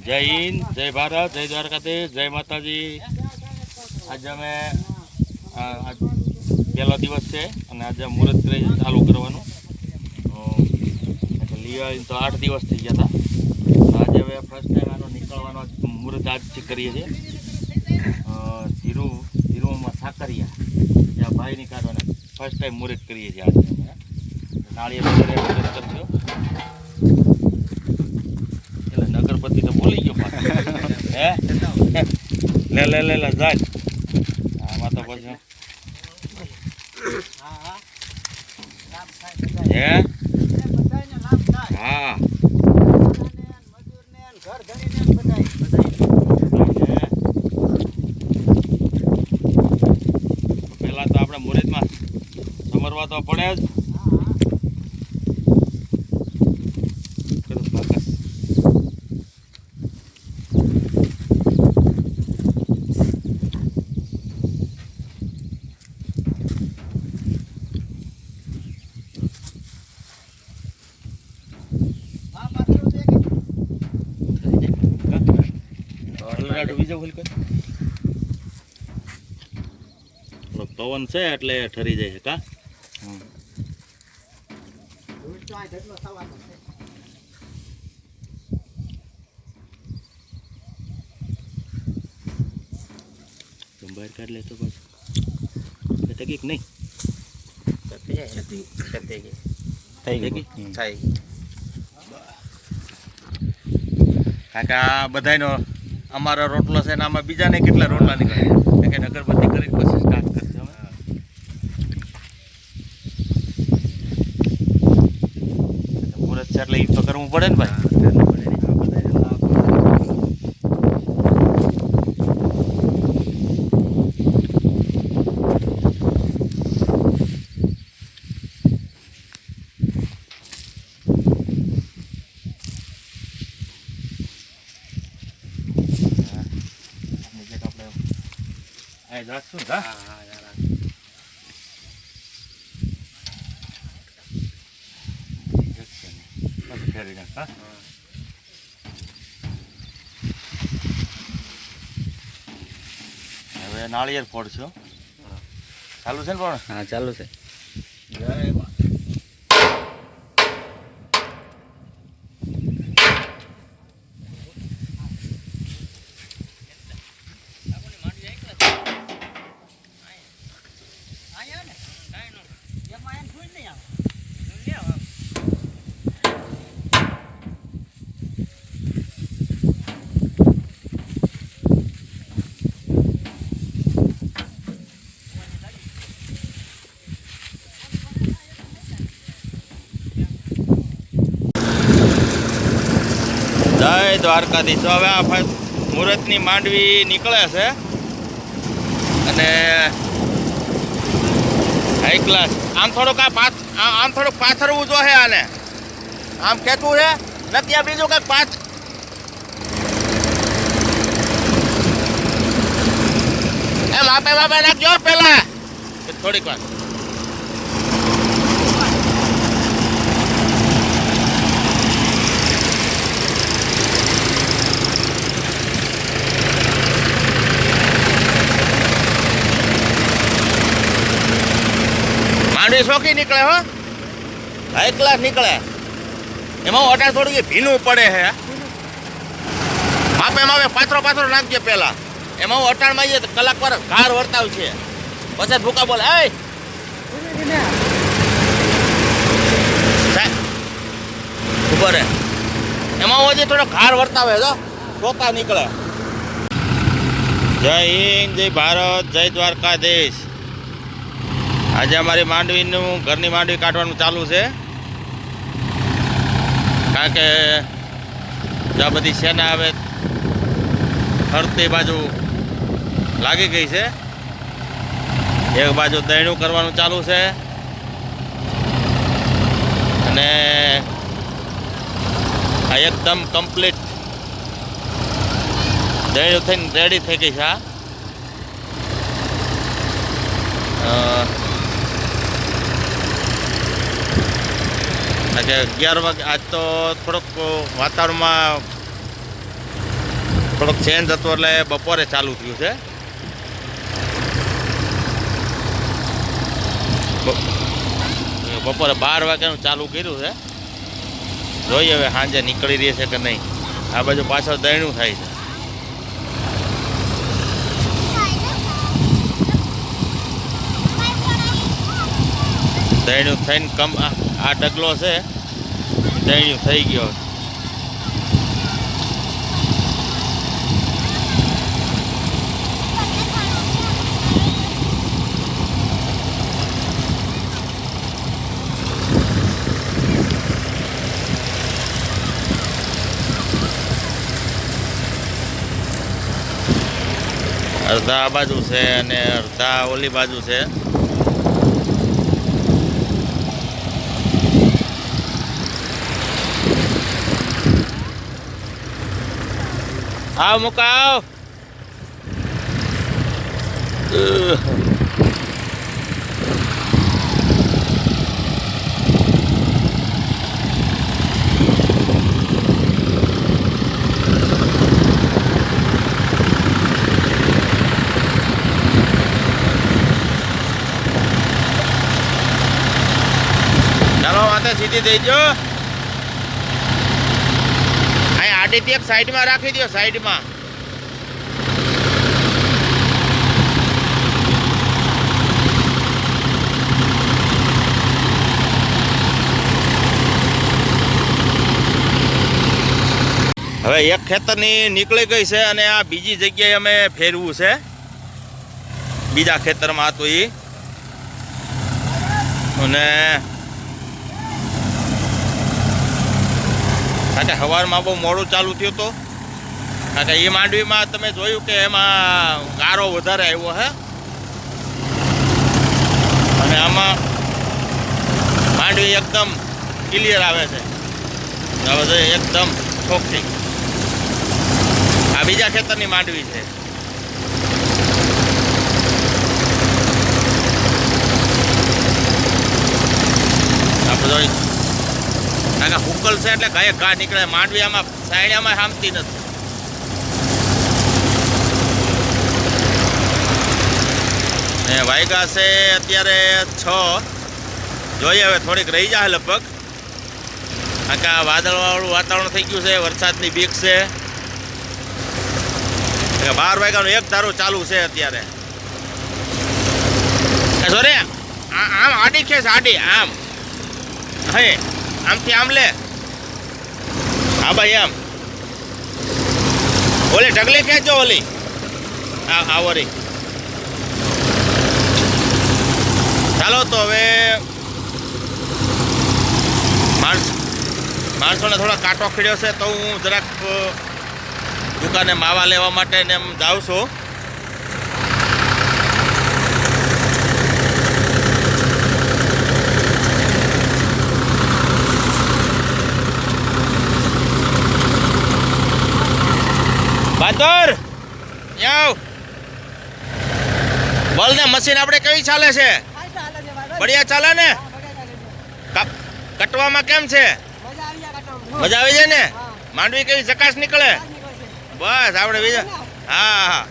જય હિન્દ, જય ભારત, જય દ્વારકાધીશ, જય માતાજી. આજે અમે પહેલો દિવસ છે અને આજે મુહૂર્ત ચાલુ કરવાનું. લીવા તો 8 દિવસ થઈ ગયા હતા. આજે હવે ફર્સ્ટ ટાઈમ આનો નીકળવાનો મુહૂર્ત આજથી કરીએ છીએ. ધીરુમાં સાકરિયા જ્યાં ભાઈ નીકાળવાના ફર્સ્ટ ટાઈમ મુહૂર્ત કરીએ છીએ. આજે નાળિયેર મુહૂર્ત કરશો એટલે નગરપતિ તો ભૂલી ગયો હે લે જાય આમાં તો પછી હે હા પેલા તો આપણે મુહૂર્તમાં સમરવા તો પડે જ. પવન છે એટલે ઠરી જાય છે કા. બહાર કાઢ લે તો પાછું થઈ ગઈ નહીં કાકા બધાનો અમારો રોટલો છે ને આમાં બીજાને કેટલા રોટલા નીકળે કે નગરબત્તી કરી પછી સ્ટાર્ટ કરશે. મુહૂર્ત છે એટલે એ તો કરવું પડે ને ભાઈ. રાખશું હવે નાળિયેર ફોડશો. ચાલુ છે ને પણ? હા ચાલુ છે. જય દ્વારકાધીશ. હવે આ મુહૂર્તની માંડવી નીકળે છે અને હાઈ ક્લાસ. આમ થોડુંક આમ થોડુંક પાથરવું જોઈએ. આને આમ ખેંચવું છે નથી. આ બીજું કંઈક એમ આપે નાખજો પેલા થોડીક વાર. માંડવી શોખી નીકળે હો, હાઈ ક્લાસ નીકળે. એમાં ઓટા થોડું ભીનું પડે છે. માપે પાથરો નાખજે પેલા. એમાં અટાણમાં જઈએ તો કલાક પર ઘાર વર્તાવ છે. પછી ભૂકા બોલે એ ઉભો રે. એમાં હજી થોડો ઘાર વર્તાવે તો શોકા નીકળે. જય હિન્દ, જય ભારત, જય દ્વારકાધીશ. આજે અમારી માંડવીનું ઘરની માંડવી કાઢવાનું ચાલુ છે. કારણ કે જ્યાં બધી સેના આવે ફરતી બાજુ લાગી ગઈ છે. એક બાજુ દહીણું કરવાનું ચાલુ છે અને આ એકદમ કમ્પ્લીટ દહીણું થઈને રેડી થઈ ગઈ છે. કે 11 વાગે આજ તો થોડોક વાતાવરણમાં થોડોક ચેન્જ હતો એટલે બપોરે ચાલુ થયું છે. બપોરે 12 વાગ્યાનું ચાલુ કર્યું છે. જોઈએ હવે સાંજે નીકળી રહી છે કે નહીં. આ બાજુ પાછળ દયણું થાય છે. દયણું થઈને આ ડગલો છે દયણું થઈ ગયો. અડધા આ બાજુ છે અને અડધા ઓલી બાજુ છે. આવ મુકાવ. ચાલો માથે સીધી દેજો. અહીં આડી એક સાઈડમાં રાખી દો. સાઈડમાં હવે એક ખેતરની નીકળી ગઈ છે અને આ બીજી જગ્યાએ અમે ફેરવું છે. બીજા ખેતરમાં હતું એ અને કારણ કે સવારમાં બહુ મોડું ચાલુ થયું હતું. કારણ કે એ માંડવીમાં તમે જોયું કે એમાં ગારો વધારે આવ્યો છે અને આમાં માંડવી એકદમ ક્લિયર આવે છે. હવે એકદમ ચોખ્ખી. આ બીજા ખેતરની માંડવી છે. આપણે જોઈ કારણ કે હુકલ છે એટલે ગાય ઘા નીકળે. માંડવી આમાં સાયણામાં હામતી નથી. ને વાયગા છે અત્યારે 6. જોઈએ હવે થોડીક રહી જાય લગભગ. કારણ કે આ વાદળવાળું વાતાવરણ થઈ ગયું છે. વરસાદની બીક છે. 12 વાગ્યાનું એક ધારું ચાલુ છે અત્યારે. સોરે આમ આડી ખેંચ. આડી આમ હે આમથી આમ લે. હા ભાઈ આમ ઓલી ઢગલી ખેંચો. ઓલી આવરી. ચાલો તો હવે માણસોને થોડા કાંટો ખીડ્યો છે તો હું જરાક દુકાને માવા લેવા માટે ને એમ જાઉં છું. બહાદુર આવ. બોલ ને મશીન આપણે કેવી ચાલે છે? બઢિયા ચાલે ને? કટવામાં કેમ છે? મજા આવી જાય ને? માંડવી કેવી ચકાસ નીકળે? બસ આપણે બીજા. હા હા